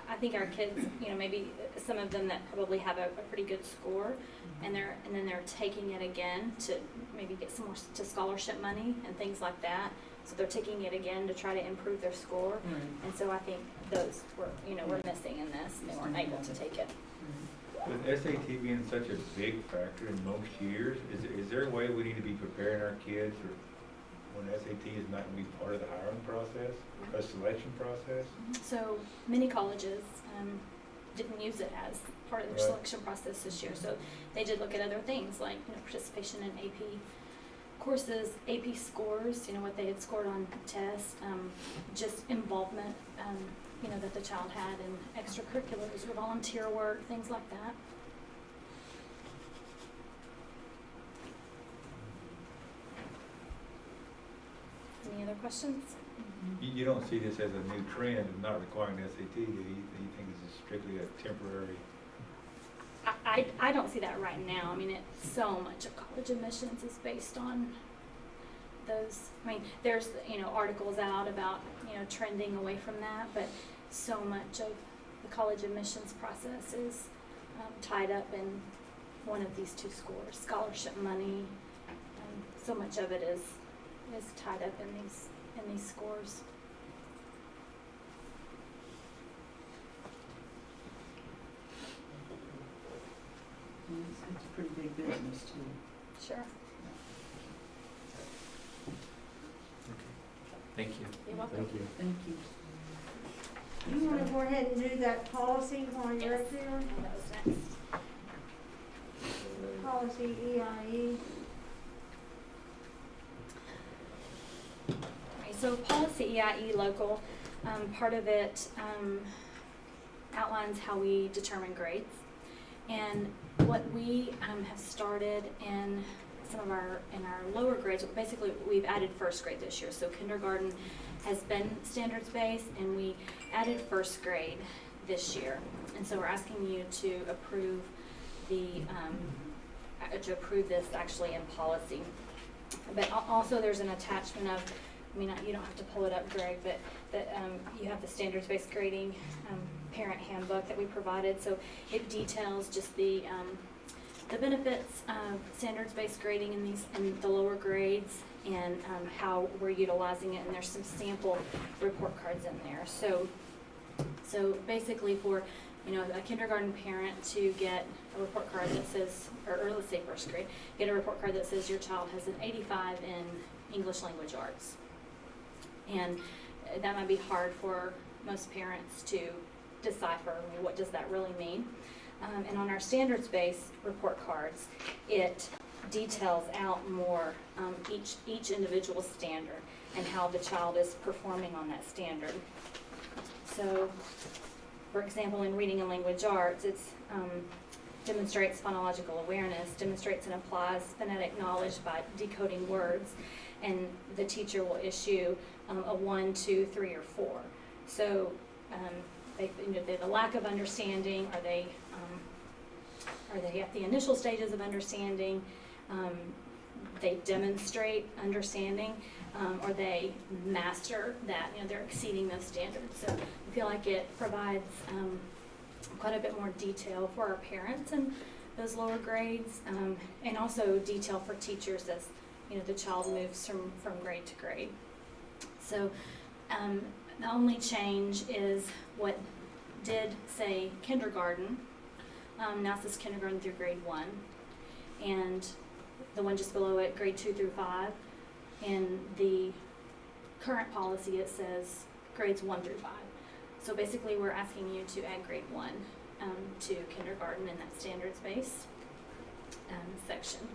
I think our kids, you know, maybe some of them that probably have a pretty good score, and then they're taking it again to maybe get some more to scholarship money and things like that. So they're taking it again to try to improve their score. Right. And so I think those were missing in this, and they weren't able to take it. With SAT being such a big factor in most years, is there a way we need to be preparing our kids or when SAT is not going to be part of the hiring process, or selection process? So many colleges didn't use it as part of their Right. selection process this year. So they did look at other things like, you know, participation in AP courses, AP scores, you know, what they had scored on tests, just involvement, you know, that the child had in extracurriculars or volunteer work, things like that. Any other questions? You don't see this as a new trend of not requiring SAT, do you? You think this is strictly a temporary? I don't see that right now. I mean, so much of college admissions is based on those. I mean, there's, you know, articles out about, you know, trending away from that, but so much of the college admissions process is tied up in one of these two scores, scholarship money. So much of it is tied up in these scores. It's a pretty big business too. Sure. Thank you. You're welcome. you. Thank you. You wanna go ahead and do that policy while you're up there? And that was next. Policy EIE. Okay, so policy EIE local, part of it outlines how we determine grades. And what we have started in in our lower grades, basically we've added first grade this year. So kindergarten has been standards based, and we added first grade this year. And so we're asking you to approve this actually in policy. But also there's an attachment of, I mean, you don't have to pull it up, Greg, but that you have the standards-based grading parent handbook that we provided. So it details just the benefits of standards-based grading in the lower grades, and how we're utilizing it. And there's some sample report cards in there. So basically for, you know, a kindergarten parent to get a report card that says, or let's say first grade, get a report card that says your child has an 85 in English language arts. And that might be hard for most parents to decipher. I mean, what does that really mean? And on our standards-based report cards, it details out more each individual standard and how the child is performing on that standard. So, for example, in reading and language arts, it's demonstrates phonological awareness, demonstrates and applies phonetic knowledge by decoding words, and the teacher will issue a 1, 2, 3, or 4. So, the lack of understanding, are they at the initial stages of understanding? They demonstrate understanding, or they master that, you know, they're exceeding those standards. So I feel like it provides quite a bit more detail for our parents, and those lower grades, and also detail for teachers as, the child moves from grade to grade. So, the only change is what did say kindergarten, now it says kindergarten through grade 1, and the one just below it, grade 2 through 5. In the current policy, it says grades 1 through 5. So basically, we're asking you to add grade 1 to kindergarten in that standards-based section.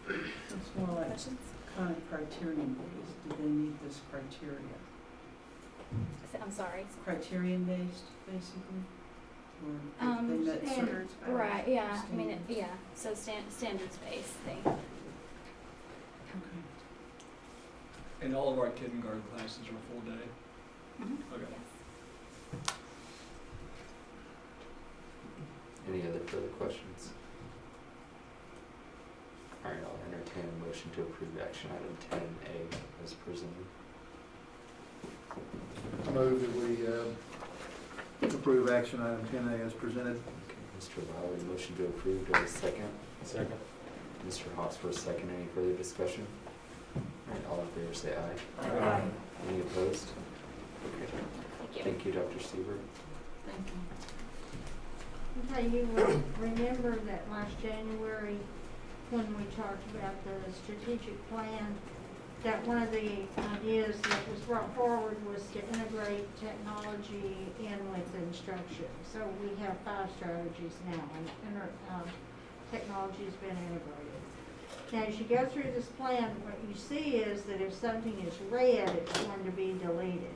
It's more like Questions? kind of criterion based. Do they meet this criteria? I'm sorry. Criterion based, basically? Or if they met certain standards. Right, yeah, I mean, standards? yeah, so standards-based thing. Okay. And all of our kindergarten classes are full day? Mhm. Okay. Yes. Any other further questions? All right, I'll entertain a motion to approve action item 10A as presented. I move that we approve action item 10A as presented. Okay, Mr. Lowry, motion to approve, do I have a second? Second. Mr. Hotspur, second. Any further discussion? All right, all in favor say aye. Aye. Any opposed? Okay, Thank you. thank you, Dr. Seaver. Thank you. Okay, you will remember that last January, when we talked about the strategic plan, that one of the ideas that was brought forward was to integrate technology in with instruction. So we have 5 strategies now, and technology's been integrated. Now, as you go through this plan, what you see is that if something is red, it's going to be deleted.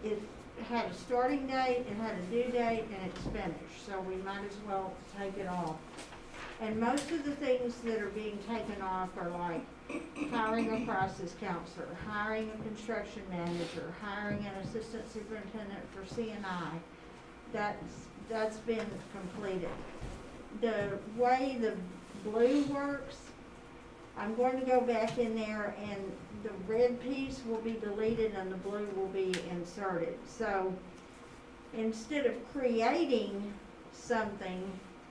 It had a starting date, it had a due date, and it's finished, so we might as well take it off. And most of the things that are being taken off are like hiring a crisis counselor, hiring a construction manager, hiring an assistant superintendent for C&I. That's been completed. The way the blue works, I'm going to go back in there and the red piece will be deleted and the blue will be inserted. So instead of creating something,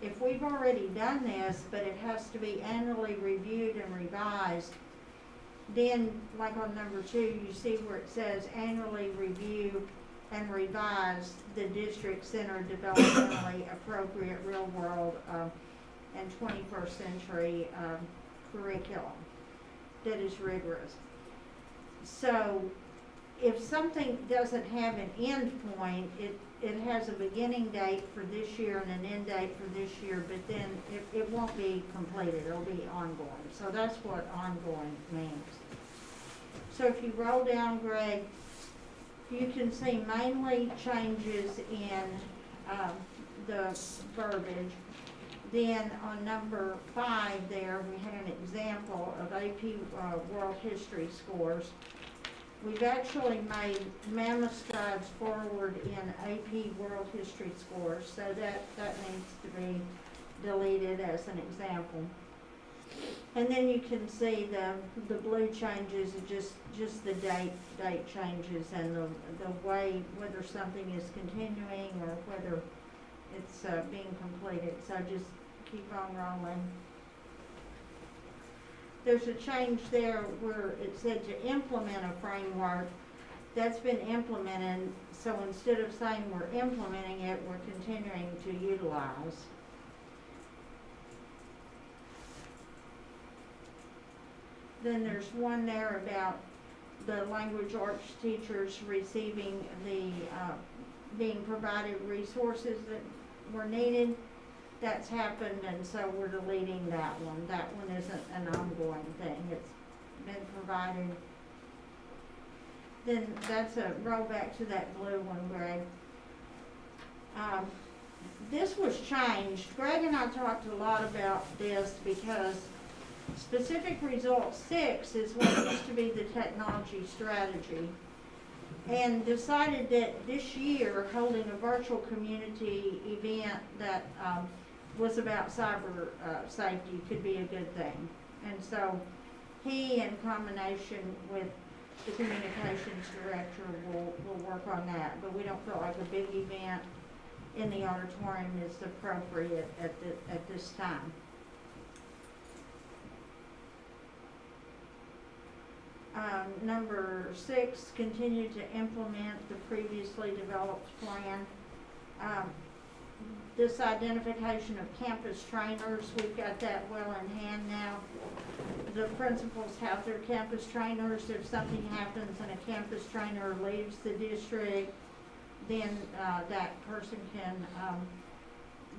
if we've already done this, but it has to be annually reviewed and revised, then like on number 2, you see where it says annually review and revise the district-centered developmentally appropriate real-world and 21st century curriculum that is rigorous. So if something doesn't have an end point, it has a beginning date for this year and an end date for this year, but then it won't be completed, it'll be ongoing. So that's what ongoing means. So if you roll down, Greg, you can see mainly changes in the verbiage. Then on number 5 there, we had an example of AP World History scores. We've actually made mammoth strides forward in AP World History scores, so that needs to be deleted as an example. And then you can see the blue changes, just the date changes and the way, whether something is continuing or whether it's being completed. So just keep on rolling. There's a change there where it said to implement a framework. That's been implemented, so instead of saying we're implementing it, we're continuing to utilize. Then there's one there about the language arts teachers receiving the, being provided resources that were needed. That's happened, and so we're deleting that one. That one isn't an ongoing thing. It's been provided. Then that's a rollback to that blue one, Greg. This was changed. Greg and I talked a lot about this because specific result 6 is what used to be the technology strategy, and decided that this year holding a virtual community event that was about cyber safety could be a good thing. And so he, in combination with the communications director will work on that, but we don't feel like a big event in the auditorium is appropriate at this time. Number 6, continue to implement the previously developed plan. This identification of campus trainers, we've got that well in hand now. The principals have their campus trainers. If something happens and a campus trainer leaves the district, then that person can,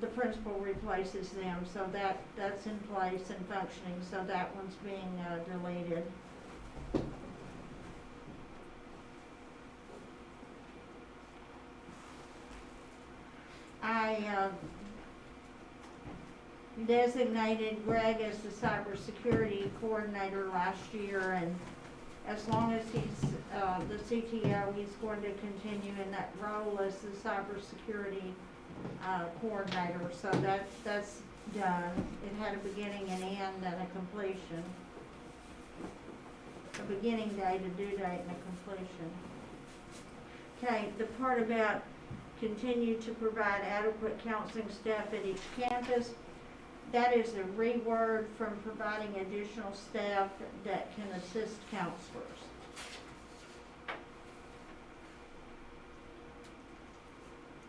the principal replaces them. So that's in place and functioning, so that one's being deleted. I designated Greg as the cybersecurity coordinator last year, and as long as he's the CTO, he's going to continue in that role as the cybersecurity coordinator. So that's done. It had a beginning and end and a completion. A beginning date, a due date, and a completion. Okay, the part about continue to provide adequate counseling staff at each campus, that is a reword from providing additional staff that can assist counselors.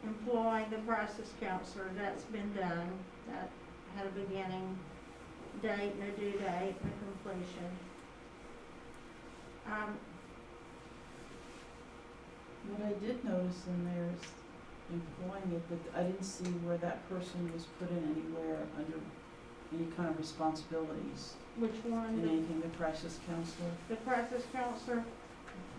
Employing the crisis counselor, that's been done. That had a beginning date and a due date and a completion. What I did notice in there is employing it, but I didn't see where that person was put in anywhere under any kind of responsibilities. Which one? In anything, the crisis counselor. The crisis counselor?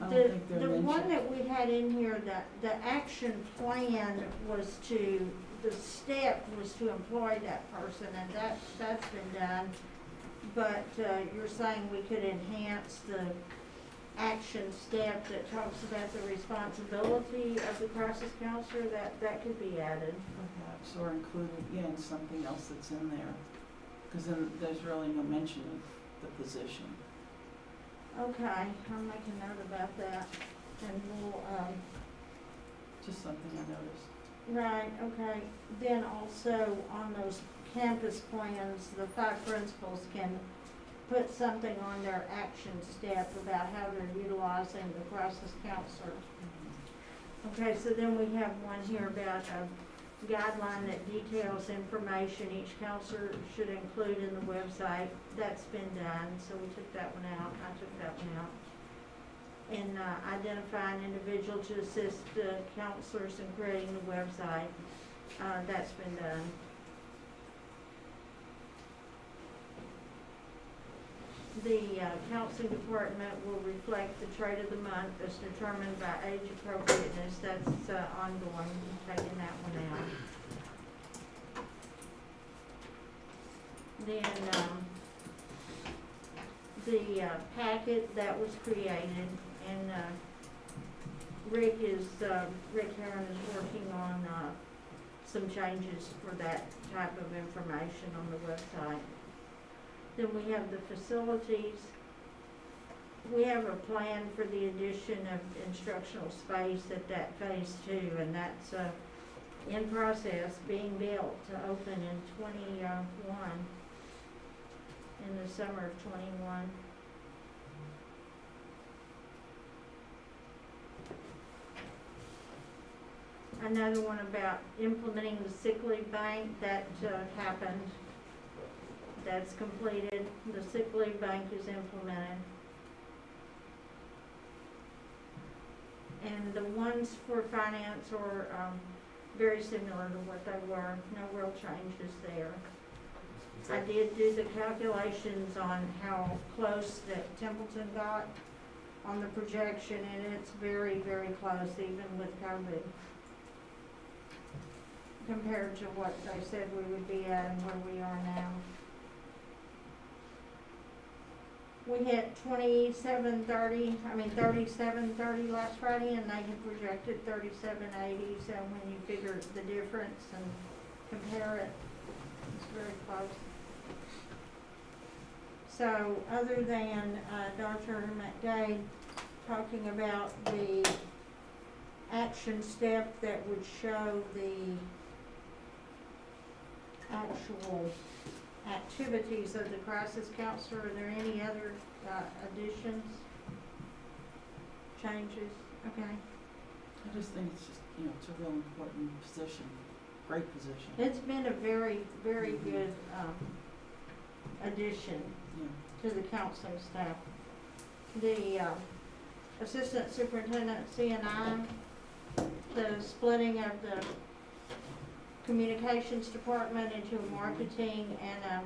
I don't think they're The one mentioned. that we had in here, that the action plan was to, the step was to employ that person, and that's been done. But you're saying we could enhance the action step that talks about the responsibility of the crisis counselor, that could be added. Perhaps, or included, in something else that's in there. Because then there's really no mention of the position. Okay, I'll make a note about that, and we'll, Just something I noticed. right, okay. Then also on those campus plans, the 5 principals can put something on their action step about how they're utilizing the crisis counselor. Okay, so then we have one here about a guideline that details information each counselor should include in the website. That's been done, so we took that one out. I took that one out. And identify an individual to assist the counselors in creating the website. That's been done. The counseling department will reflect the trade of the month as determined by age appropriateness. That's ongoing. I'm taking that one out. Then the packet that was created, and Rick Heron is working on some changes for that type of information on the website. Then we have the facilities. We have a plan for the addition of instructional space at that phase 2, and that's in process, being built to open in 21, in the summer of 21. Another one about implementing the sick leave bank, that happened. That's completed. The sick leave bank is implemented. And the ones for finance are very similar to what they were. No real changes there. I did do the calculations on how close that Templeton got on the projection, and it's very, very close, even with COVID, compared to what they said we would be at and where we are now. We hit 3730 last Friday, and they had projected 3780, so when you figure the difference and compare it, it's very close. So other than Dr. McDade talking about the action step that would show the actual activities of the crisis counselor. Are there any other additions, changes? Okay. I just think it's just, it's a real important position, great position. It's been a very, very good addition Yeah. to the counseling staff. The assistant superintendent CNI, the splitting of the communications department into a marketing and a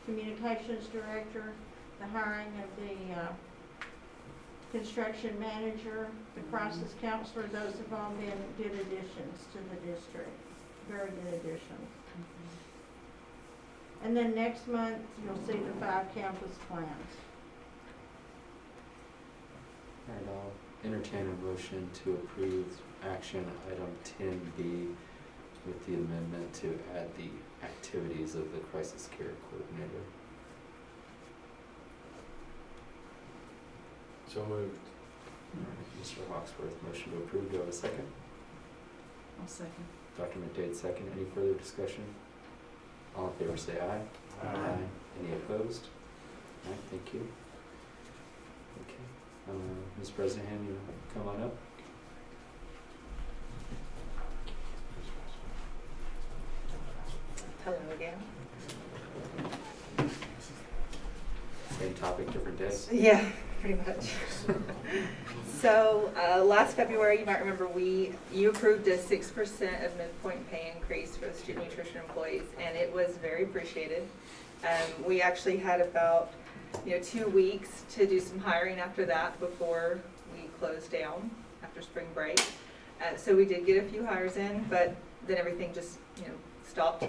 communications director, the hiring of the construction manager, the crisis counselor, those have all been good additions to the district, very good additions. And then next month, you'll see the 5 campus plans. All right, I'll entertain a motion to approve action item 10B with the amendment to add the activities of the crisis care coordinator. So moved. All right, Mr. Hawksworth, motion to approve. Do I have a second? I'll second. Dr. McDade, second. Any further discussion? All in favor say aye. Aye. Any opposed? All right, thank you. Okay. Ms. Bresnahan, you come on up. Hello again. Same topic, different day. Yeah, pretty much. So last February, you might remember, you approved a 6% of midpoint pay increase for the student nutrition employees, and it was very appreciated. We actually had about 2 weeks to do some hiring after that before we closed down after spring break. So we did get a few hires in, but then everything just stopped.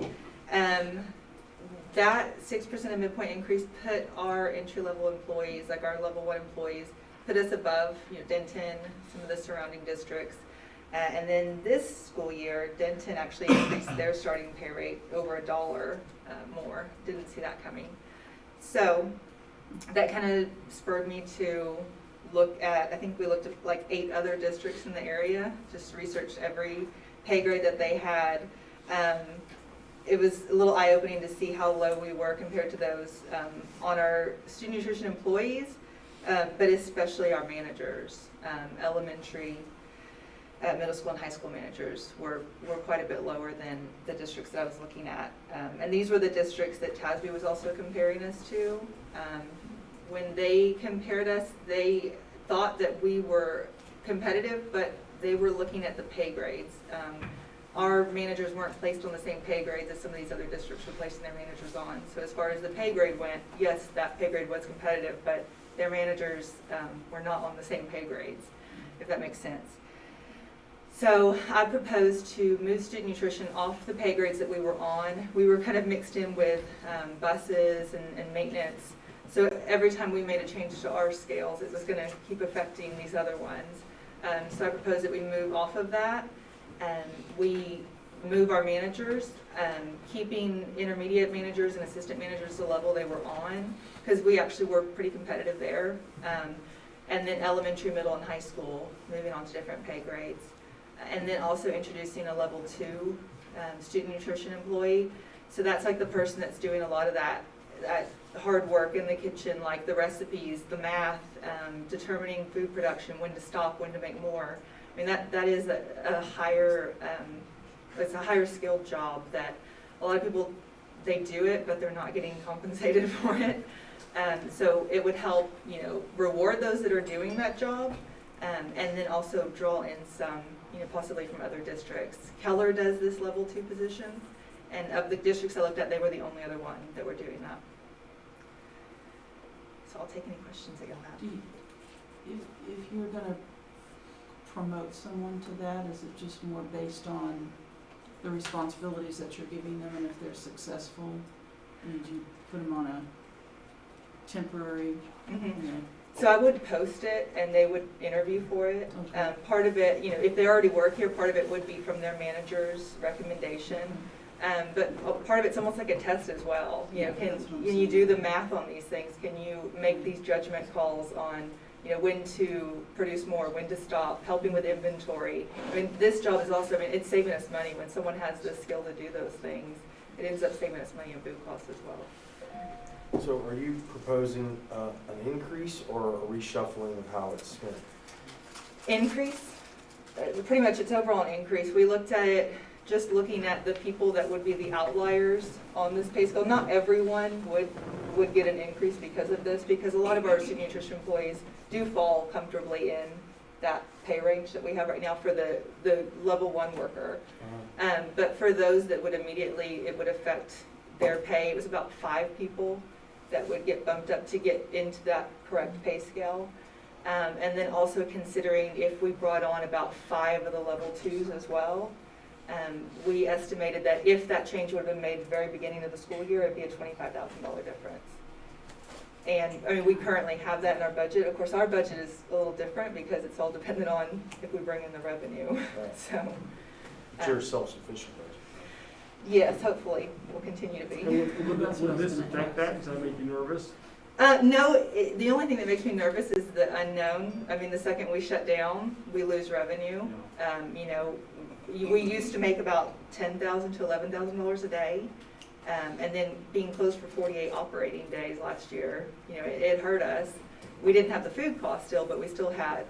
That 6% of midpoint increase put our entry-level employees, like our level 1 employees, put us above Denton, some of the surrounding districts. And then this school year, Denton actually increased their starting pay rate over $1 more. Didn't see that coming. So that kind of spurred me to look at, I think we looked at like 8 other districts in the area, just researched every pay grade that they had. It was a little eye-opening to see how low we were compared to those on our student nutrition employees, but especially our managers. Elementary, middle school and high school managers were quite a bit lower than the districts that I was looking at. And these were the districts that TASB was also comparing us to. When they compared us, they thought that we were competitive, but they were looking at the pay grades. Our managers weren't placed on the same pay grades as some of these other districts were placing their managers on. So as far as the pay grade went, yes, that pay grade was competitive, but their managers were not on the same pay grades, if that makes sense. So I proposed to move student nutrition off the pay grades that we were on. We were kind of mixed in with buses and maintenance. So every time we made a change to our scales, it was going to keep affecting these other ones. So I proposed that we move off of that. We move our managers, keeping intermediate managers and assistant managers the level they were on, because we actually were pretty competitive there. And then elementary, middle, and high school, moving on to different pay grades. And then also introducing a level 2 student nutrition employee. So that's like the person that's doing a lot of that hard work in the kitchen, like the recipes, the math, determining food production, when to stop, when to make more. I mean, that is a higher, it's a higher skilled job that a lot of people, they do it, but they're not getting compensated for it. So it would help, reward those that are doing that job, and then also draw in some, possibly from other districts. Keller does this level 2 position, and of the districts I looked at, they were the only other one that were doing that. So I'll take any questions that you'll have. If you're gonna promote someone to that, is it just more based on the responsibilities that you're giving them, and if they're successful, and you put them on a temporary, So I would post it and they would interview for it. Okay. Part of it, if they already work here, part of it would be from their manager's recommendation. But part of it's almost like a test as well. Yeah, Can that's what I'm you saying. do the math on these things? Can you make these judgment calls on, you know, when to produce more, when to stop, helping with inventory. I mean, this job is also, I mean, it's saving us money. When someone has the skill to do those things, it ends up saving us money in food costs as well. So are you proposing an increase or a reshuffling of how it's spent? Increase, pretty much it's overall an increase. We looked at it, just looking at the people that would be the outliers on this pay scale. Not everyone would get an increase because of this, because a lot of our student nutrition employees do fall comfortably in that pay range that we have right now for the level 1 worker. But for those that would immediately, it would affect their pay. It was about 5 people that would get bumped up to get into that correct pay scale. And then also considering if we brought on about 5 of the level 2s as well, we estimated that if that change would have been made at the very beginning of the school year, it'd be a $25,000 difference. And I mean, we currently have that in our budget. Of course, our budget is a little different because it's all dependent on if we bring in the revenue. Right. So, But you're self-sufficient, right? yes, hopefully we'll continue to be. Will this affect that? Does that make you nervous? No, the only thing that makes me nervous is the unknown. I mean, the second we shut down, we lose revenue. You know, we used to make about $10,000 to $11,000 a day. And then being closed for 48 operating days last year, you know, it hurt us. We didn't have the food cost still, but we still had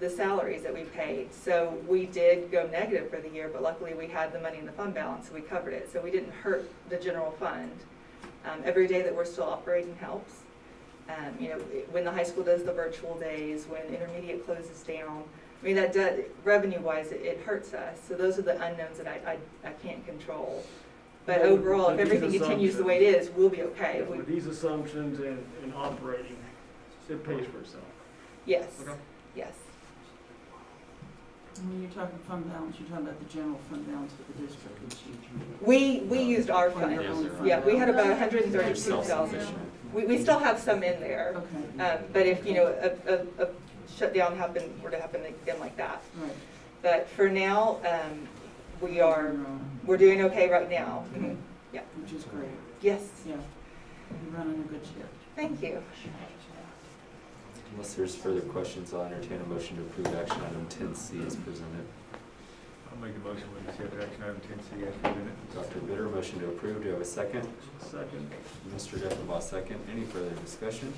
the salaries that we paid. So we did go negative for the year, but luckily we had the money in the fund balance, so we covered it. So we didn't hurt the general fund. Every day that we're still operating helps. You know, when the high school does the virtual days, when intermediate closes down, I mean, that does, revenue-wise, it hurts us. So those are the unknowns that I can't control. But overall, if everything continues the way it is, we'll be okay. With these assumptions and operating, it pays for itself. Yes, Okay. yes. When you're talking fund balance, you're talking about the general fund balance for the district, which you. We used our fund. Yeah, we had about 132,000. We still have some in there. Okay, But if, you know, a shutdown were to happen again like that. right. But for now, we're doing okay right now. Mhm. Yeah. Which is great, Yes, yeah. You're running a good ship. thank you. Unless there's further questions, I'll entertain a motion to approve action item 10C as presented. I'll make a motion with accept action item 10C as presented. Dr. Bitter, motion to approve. Do I have a second? Second. Mr. Deckenbaugh, second. Any further discussion?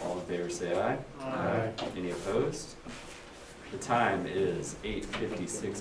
All in favor say aye. Aye. Any opposed? The time is 8:56 p.m.